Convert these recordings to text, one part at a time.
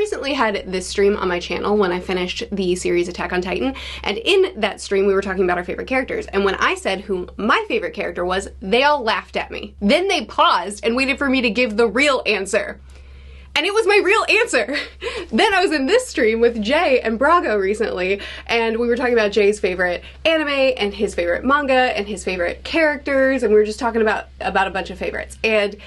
recently had this stream on my channel when I finished the series Attack on Titan, and in that stream we were talking about our favorite characters, and when I said who my favorite character was, they all laughed at me. Then they paused and waited for me to give the real answer. And it was my real answer. Then I was in this stream with Jay and Brago recently, and we were talking about Jay's favorite anime and his favorite manga and his favorite characters, and we were just talking about a bunch of favorites. And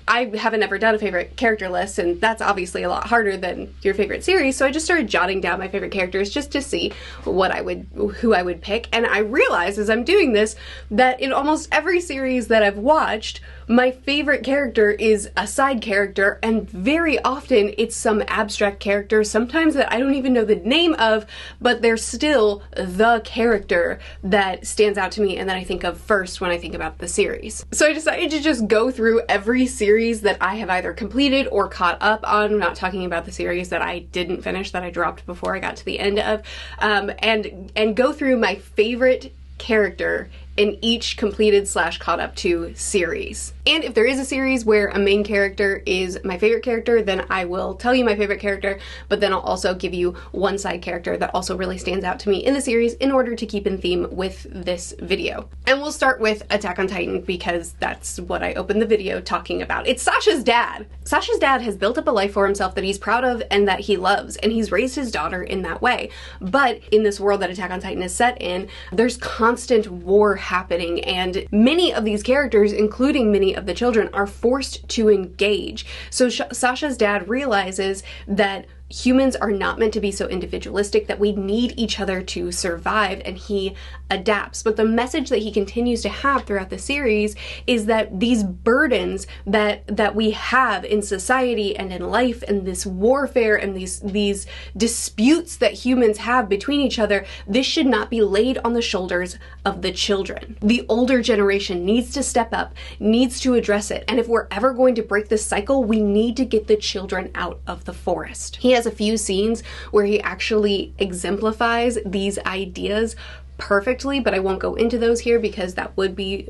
I haven't ever done a favorite character list, and that's obviously a lot harder than your favorite series, so I just started jotting down my favorite characters just to see who I would pick. And I realized as I'm doing this that in almost every series that I've watched, my favorite character is a side character, and very often it's some abstract character, sometimes that I don't even know the name of, but they're still the character that stands out to me and that I think of first when I think about the series. So I decided to just go through every series that I have either completed or caught up on. I'm not talking about the series that I didn't finish, that I dropped before I got to the end of, and go through my favorite character in each completed / caught up to series. And if there is a series where a main character is my favorite character, then I will tell you my favorite character, but then I'll also give you one side character that also really stands out to me in the series in order to keep in theme with this video. And we'll start with Attack on Titan because that's what I opened the video talking about. It's Sasha's dad. Sasha's dad has built up a life for himself that he's proud of and that he loves, and he's raised his daughter in that way. But in this world that Attack on Titan is set in, there's constant war happening, and many of these characters, including many of the children, are forced to engage. So Sasha's dad realizes that humans are not meant to be so individualistic, that we need each other to survive, and he adapts. But the message that he continues to have throughout the series is that these burdens that we have in society and in life, and this warfare and these disputes that humans have between each other, this should not be laid on the shoulders of the children. The older generation needs to step up, needs to address it, and if we're ever going to break this cycle, we need to get the children out of the forest. He has a few scenes where he actually exemplifies these ideas perfectly, but I won't go into those here because that would be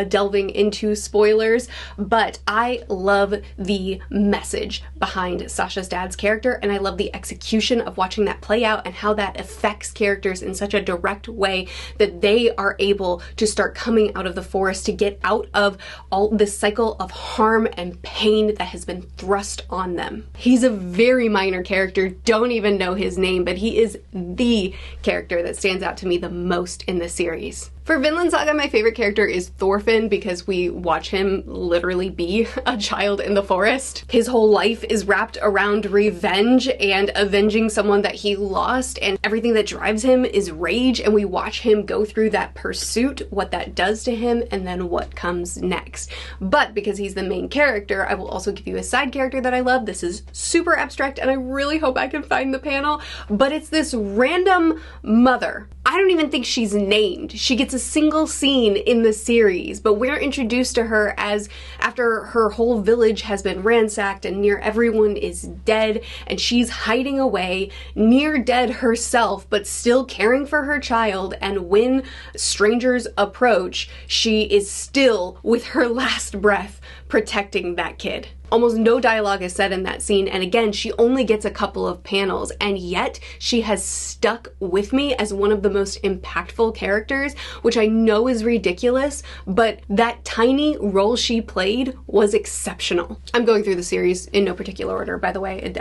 delving into spoilers. But I love the message behind Sasha's dad's character, and I love the execution of watching that play out and how that affects characters in such a direct way that they are able to start coming out of the forest to get out of all this cycle of harm and pain that has been thrust on them. He's a very minor character, don't even know his name, but he is the character that stands out to me the most in the series. For Vinland Saga, my favorite character is Thorfinn because we watch him literally be a child in the forest. His whole life is wrapped around revenge and avenging someone that he lost, and everything that drives him is rage, and we watch him go through that pursuit, what that does to him, and then what comes next. But because he's the main character, I will also give you a side character that I love. This is super abstract, and I really hope I can find the panel, but it's this random mother. I don't even think she's named. She gets a single scene in the series, but we're introduced to her as after her whole village has been ransacked and near everyone is dead, and she's hiding away, near dead herself, but still caring for her child, and when strangers approach, she is still, with her last breath, protecting that kid. Almost no dialogue is said in that scene, and again, she only gets a couple of panels, and yet she has stuck with me as one of the most impactful characters, which I know is ridiculous, but that tiny role she played was exceptional. I'm going through the series in no particular order, by the way.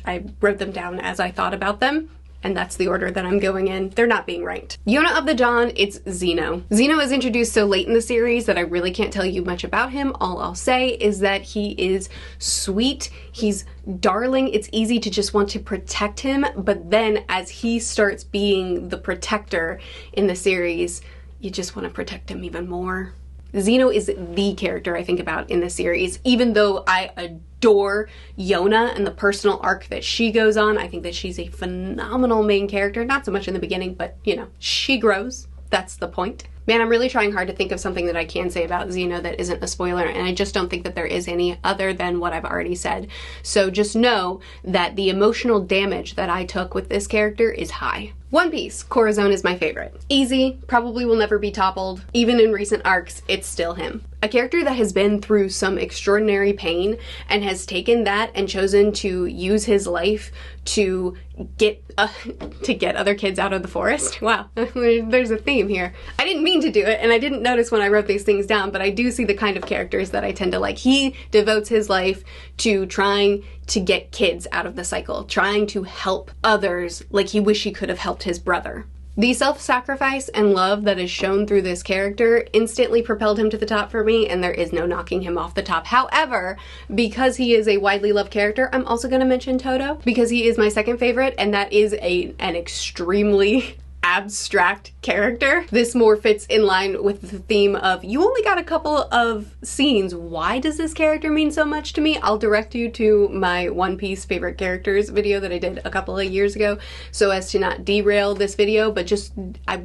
I wrote them down as I thought about them, and that's the order that I'm going in. They're not being ranked. Yona of the Dawn, it's Zeno. Zeno is introduced so late in the series that I really can't tell you much about him. All I'll say is that he is sweet, he's darling, it's easy to just want to protect him, but then as he starts being the protector in the series, you just want to protect him even more. Zeno is the character I think about in the series, even though I adore Yona and the personal arc that she goes on. I think that she's a phenomenal main character, not so much in the beginning, but you know, she grows. That's the point. Man, I'm really trying hard to think of something that I can say about Zeno that isn't a spoiler, and I just don't think that there is any other than what I've already said. So just know that the emotional damage that I took with this character is high. One Piece, Corazon is my favorite. Easy, probably will never be toppled. Even in recent arcs, it's still him. A character that has been through some extraordinary pain and has taken that and chosen to use his life to get other kids out of the forest. Wow, there's a theme here. I didn't mean to do it, and I didn't notice when I wrote these things down, but I do see the kind of characters that I tend to like. He devotes his life to trying to get kids out of the cycle, trying to help others like he wished he could have helped his brother. The self-sacrifice and love that is shown through this character instantly propelled him to the top for me, and there is no knocking him off the top. However, because he is a widely loved character, I'm also going to mention Toto, because he is my second favorite, and that is an extremely abstract character. This more fits in line with the theme of, you only got a couple of scenes, why does this character mean so much to me? I'll direct you to my One Piece favorite characters video that I did a couple of years ago so as to not derail this video, but just, I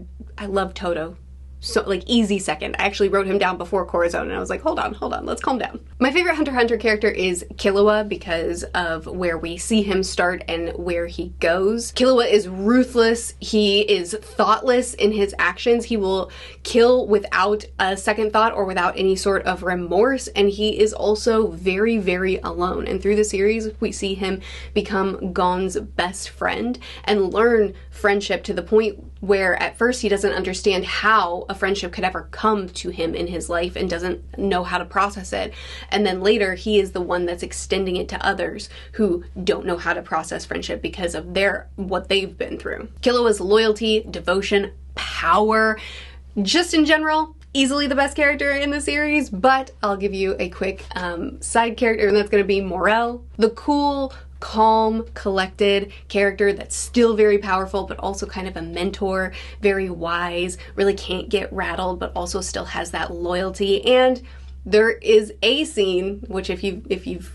love Toto. So, like, easy second. I actually wrote him down before Corazon, and I was like, hold on, let's calm down. My favorite Hunter x Hunter character is Killua because of where we see him start and where he goes. Killua is ruthless. He is thoughtless in his actions. He will kill without a second thought or without any sort of remorse, and he is also very, very alone. And through the series, we see him become Gon's best friend and learn friendship to the point where at first he doesn't understand how a friendship could ever come to him in his life and doesn't know how to process it. And then later he is the one that's extending it to others who don't know how to process friendship because of what they've been through. Killua's loyalty, devotion, power, just in general, easily the best character in the series, but I'll give you a quick side character, and that's going to be Morel, the cool, calm, collected character that's still very powerful, but also kind of a mentor, very wise, really can't get rattled, but also still has that loyalty. And there is a scene, which if you've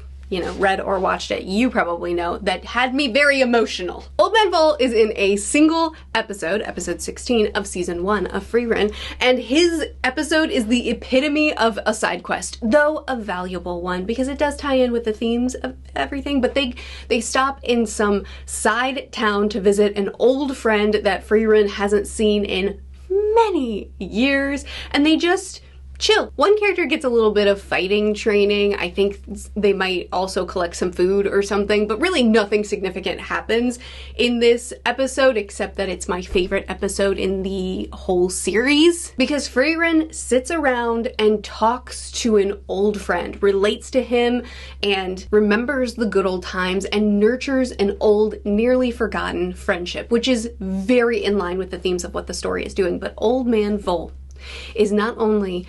read or watched it, you probably know, that had me very emotional. Old Man Vol is in a single episode, episode 16 of season 1 of Frieren, and his episode is the epitome of a side quest, though a valuable one, because it does tie in with the themes of everything. But they stop in some side town to visit an old friend that Frieren hasn't seen in many years, and they just chill. One character gets a little bit of fighting training. I think they might also collect some food or something, but really nothing significant happens in this episode except that it's my favorite episode in the whole series because Frieren sits around and talks to an old friend, relates to him, and remembers the good old times and nurtures an old, nearly forgotten friendship, which is very in line with the themes of what the story is doing. But Old Man Vol is not only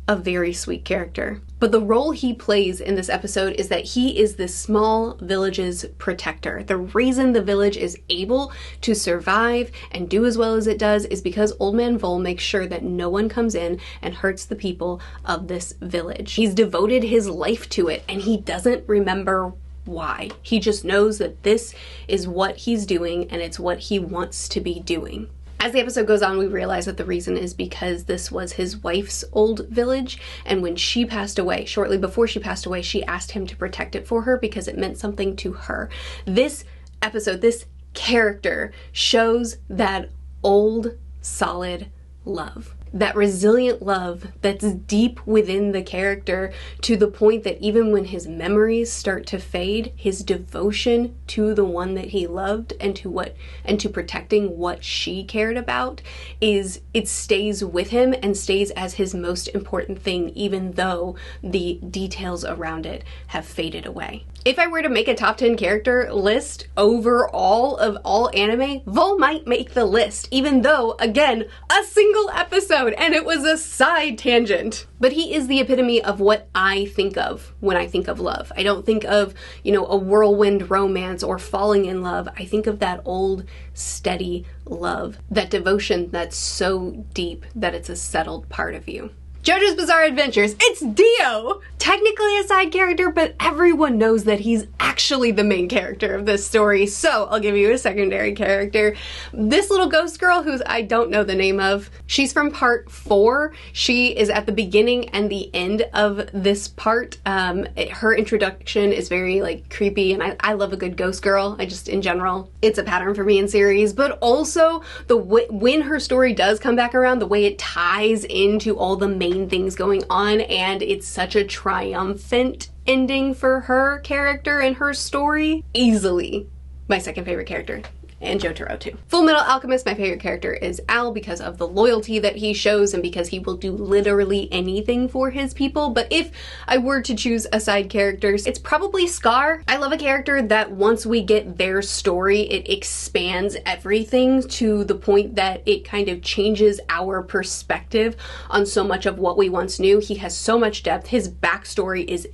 a very sweet character, but the role he plays in this episode is that he is this small village's protector. The reason the village is able to survive and do as well as it does is because Old Man Vol makes sure that no one comes in and hurts the people of this village. He's devoted his life to it, and he doesn't remember why. He just knows that this is what he's doing and it's what he wants to be doing. As the episode goes on, we realize that the reason is because this was his wife's old village, and when she passed away, shortly before she passed away, she asked him to protect it for her because it meant something to her. This episode, this character, shows that old, solid love. That resilient love that's deep within the character to the point that even when his memories start to fade, his devotion to the one that he loved and to protecting what she cared about it stays with him and stays as his most important thing, even though the details around it have faded away. If I were to make a top 10 character list overall of all anime, Vol might make the list, even though, again, a single episode and it was a side tangent. But he is the epitome of what I think of when I think of love. I don't think of, a whirlwind romance or falling in love. I think of that old, steady love, that devotion that's so deep that it's a settled part of you. JoJo's Bizarre Adventures, it's Dio! Technically a side character, but everyone knows that he's actually the main character of this story, so I'll give you a secondary character. This little ghost girl, who I don't know the name of, she's from part 4. She is at the beginning and the end of this part. Her introduction is very like creepy, and I love a good ghost girl. In general, it's a pattern for me in series, but also when her story does come back around, the way it ties into all the main things going on, and it's such a triumphant ending for her character and her story. Easily my second favorite character. And Jotaro too. Fullmetal Alchemist, my favorite character is Al because of the loyalty that he shows and because he will do literally anything for his people. But if I were to choose a side character, it's probably Scar. I love a character that once we get their story, it expands everything to the point that it kind of changes our perspective on so much of what we once knew. He has so much depth. His backstory is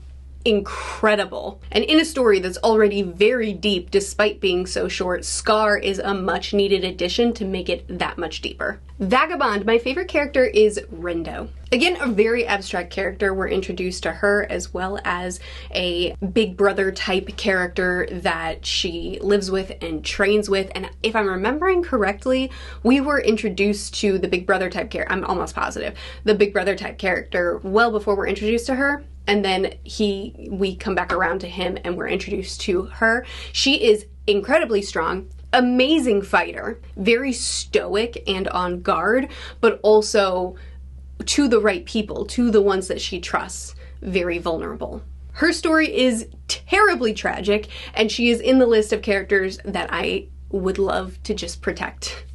incredible. And in a story that's already very deep despite being so short, Scar is a much needed addition to make it that much deeper. Vagabond, my favorite character is Rendo. Again, a very abstract character. We're introduced to her as well as a big brother type character that she lives with and trains with. And if I'm remembering correctly, we were introduced to the big brother type character, I'm almost positive, the big brother type character well before we're introduced to her. And then we come back around to him and we're introduced to her. She is incredibly strong, amazing fighter, very stoic and on guard, but also to the right people, to the ones that she trusts, very vulnerable. Her story is terribly tragic, and she is in the list of characters that I would love to just protect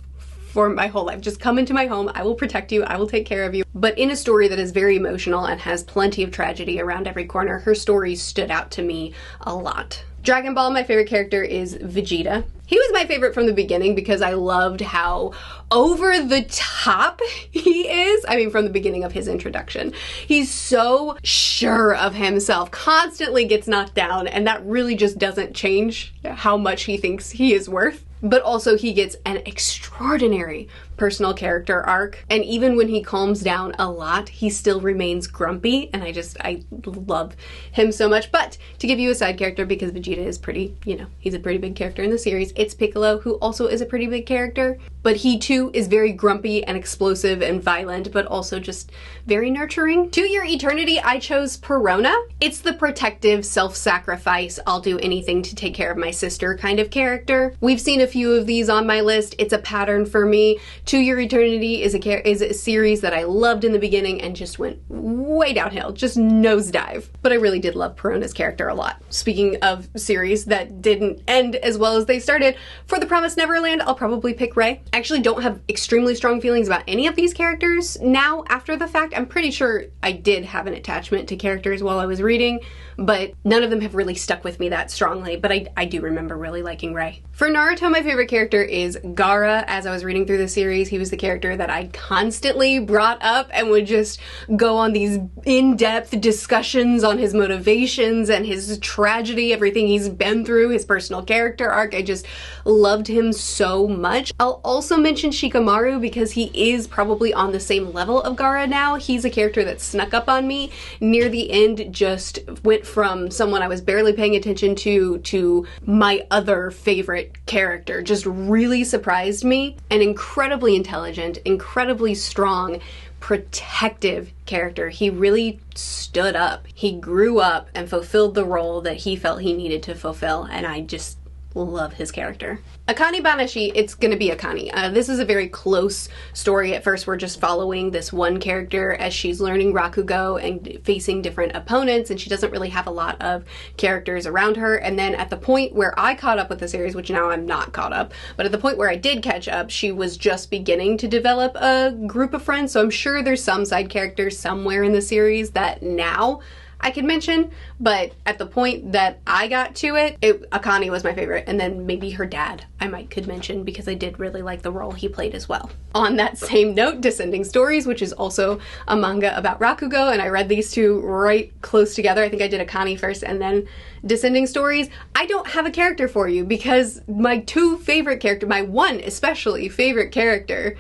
for my whole life. Just come into my home, I will protect you, I will take care of you. But in a story that is very emotional and has plenty of tragedy around every corner, her story stood out to me a lot. Dragon Ball, my favorite character is Vegeta. He was my favorite from the beginning because I loved how over the top he is. I mean, from the beginning of his introduction. He's so sure of himself, constantly gets knocked down, and that really just doesn't change how much he thinks he is worth. But also he gets an extraordinary personal character arc, and even when he calms down a lot, he still remains grumpy, and I love him so much. But to give you a side character, because Vegeta is pretty, he's a pretty big character in the series, it's Piccolo, who also is a pretty big character, but he too is very grumpy and explosive and violent, but also just very nurturing. To Your Eternity, I chose Perona. It's the protective, self-sacrifice, I'll do anything to take care of my sister kind of character. We've seen a few of these on my list. It's a pattern for me. To Your Eternity is a series that I loved in the beginning and just went way downhill, just nosedive. But I really did love Perona's character a lot. Speaking of series that didn't end as well as they started, for the Promised Neverland, I'll probably pick Rei. I actually don't have extremely strong feelings about any of these characters now after the fact. I'm pretty sure I did have an attachment to characters while I was reading, but none of them have really stuck with me that strongly, but I do remember really liking Rei. For Naruto, my favorite character is Gaara. As I was reading through the series, he was the character that I constantly brought up and would just go on these in-depth discussions on his motivations and his tragedy, everything he's been through, his personal character arc. I just loved him so much. I'll also mention Shikamaru because he is probably on the same level of Gaara now. He's a character that snuck up on me near the end, just went from someone I was barely paying attention to my other favorite character. Just really surprised me. An incredibly intelligent, incredibly strong, protective character. He really stood up. He grew up and fulfilled the role that he felt he needed to fulfill, and I just love his character. Akane Banashi, it's gonna be Akane. This is a very close story. At first, we're just following this one character as she's learning Rakugo and facing different opponents, and she doesn't really have a lot of characters around her. And then at the point where I caught up with the series, which now I'm not caught up, but at the point where I did catch up, she was just beginning to develop a group of friends, so I'm sure there's some side characters somewhere in the series that now I could mention, but at the point that I got to it, Akane was my favorite, and then maybe her dad I could mention because I did really like the role he played as well. On that same note, Descending Stories, which is also a manga about Rakugo, and I read these two right close together. I think I did Akane first and then Descending Stories. I don't have a character for you because my two favorite characters, my one especially favorite character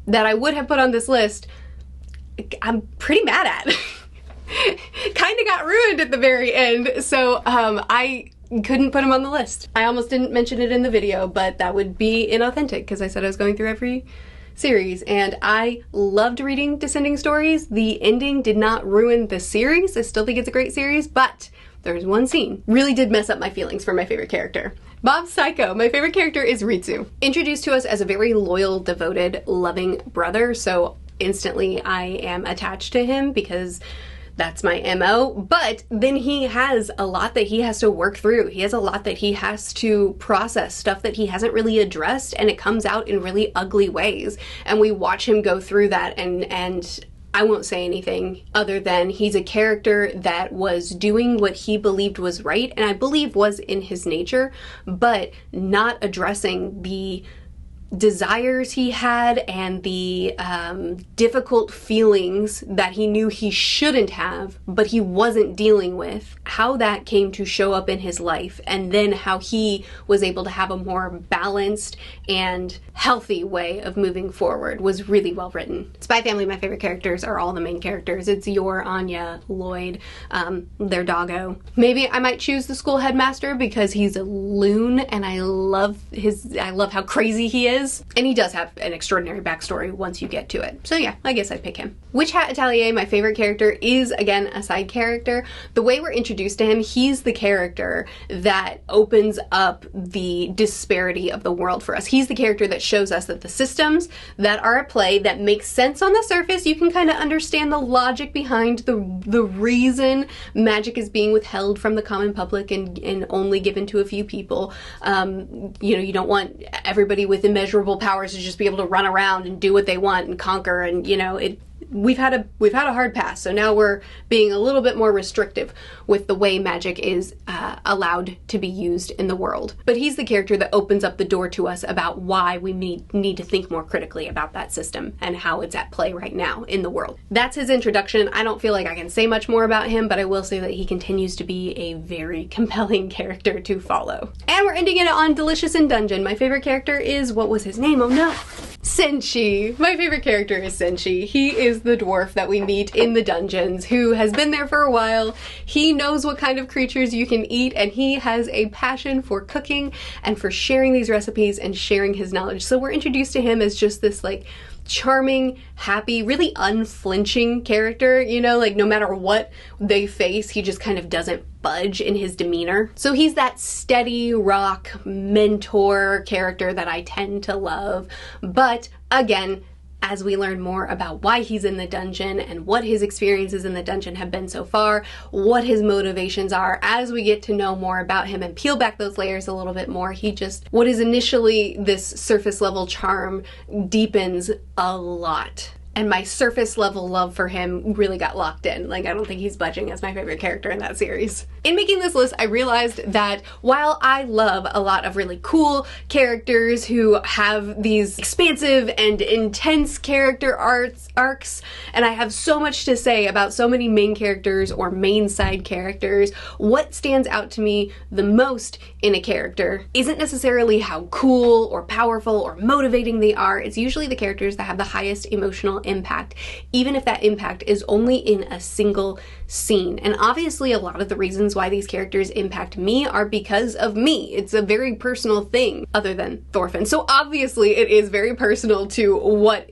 that I would have put on this list, I'm pretty mad at. Kind of got ruined at the very end, so I couldn't put him on the list. I almost didn't mention it in the video, but that would be inauthentic because I said I was going through every series, and I loved reading Descending Stories. The ending did not ruin the series. I still think it's a great series, but there's one scene really did mess up my feelings for my favorite character. Mob Psycho. My favorite character is Ritsu. Introduced to us as a very loyal, devoted, loving brother, so instantly I am attached to him because that's my MO, but then he has a lot that he has to work through. He has a lot that he has to process, stuff that he hasn't really addressed, and it comes out in really ugly ways. And we watch him go through that, and I won't say anything other than he's a character that was doing what he believed was right, and I believe was in his nature, but not addressing the desires he had and the difficult feelings that he knew he shouldn't have, but he wasn't dealing with. How that came to show up in his life, and then how he was able to have a more balanced and healthy way of moving forward was really well written. Spy Family, my favorite characters are all the main characters. It's Yor, Anya, Lloyd, their doggo. Maybe I might choose the school headmaster because he's a loon and I love how crazy he is. And he does have an extraordinary backstory once you get to it. So yeah, I guess I'd pick him. Witch Hat Atelier, my favorite character, is again a side character. The way we're introduced to him, he's the character that opens up the disparity of the world for us. He's the character that shows us that the systems that are at play that make sense on the surface, you can kind of understand the logic behind the reason magic is being withheld from the common public and only given to a few people. You know, you don't want everybody with immeasurable powers to just be able to run around and do what they want and conquer, and you know, we've had a hard past, so now we're being a little bit more restrictive with the way magic is allowed to be used in the world. But he's the character that opens up the door to us about why we need to think more critically about that system and how it's at play right now in the world. That's his introduction. I don't feel like I can say much more about him, but I will say that he continues to be a very compelling character to follow. And we're ending it on Delicious in Dungeon. My favorite character is, what was his name? Oh no! Senshi. My favorite character is Senshi. He is the dwarf that we meet in the dungeons who has been there for a while. He knows what kind of creatures you can eat, and he has a passion for cooking and for sharing these recipes and sharing his knowledge. So we're introduced to him as just this like charming, happy, really unflinching character, you know, like no matter what they face, he just kind of doesn't budge in his demeanor. So he's that steady rock mentor character that I tend to love. But again, as we learn more about why he's in the dungeon and what his experiences in the dungeon have been so far, what his motivations are, as we get to know more about him and peel back those layers a little bit more, what is initially this surface level charm deepens a lot. And my surface level love for him really got locked in. Like, I don't think he's budging as my favorite character in that series. In making this list, I realized that while I love a lot of really cool characters who have these expansive and intense character arcs, and I have so much to say about so many main characters or main side characters, what stands out to me the most in a character isn't necessarily how cool or powerful or motivating they are. It's usually the characters that have the highest emotional impact, even if that impact is only in a single scene. And obviously a lot of the reasons why these characters impact me are because of me. It's a very personal thing, other than Thorfinn. So obviously it is very personal to what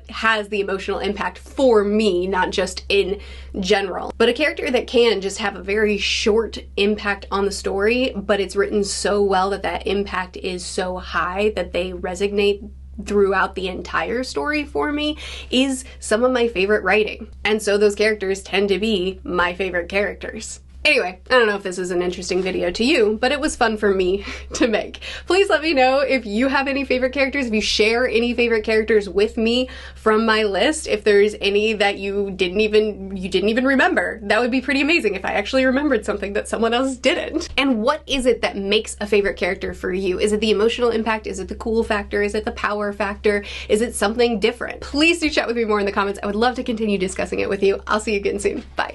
has the emotional impact for me, not just in general. But a character that can just have a very short impact on the story, but it's written so well that that impact is so high that they resonate throughout the entire story for me, is some of my favorite writing. And so those characters tend to be my favorite characters. Anyway, I don't know if this is an interesting video to you, but it was fun for me to make. Please let me know if you have any favorite characters, if you share any favorite characters with me from my list, if there's any that you didn't even remember. That would be pretty amazing if I actually remembered something that someone else didn't. And what is it that makes a favorite character for you? Is it the emotional impact? Is it the cool factor? Is it the power factor? Is it something different? Please do chat with me more in the comments. I would love to continue discussing it with you. I'll see you again soon. Bye.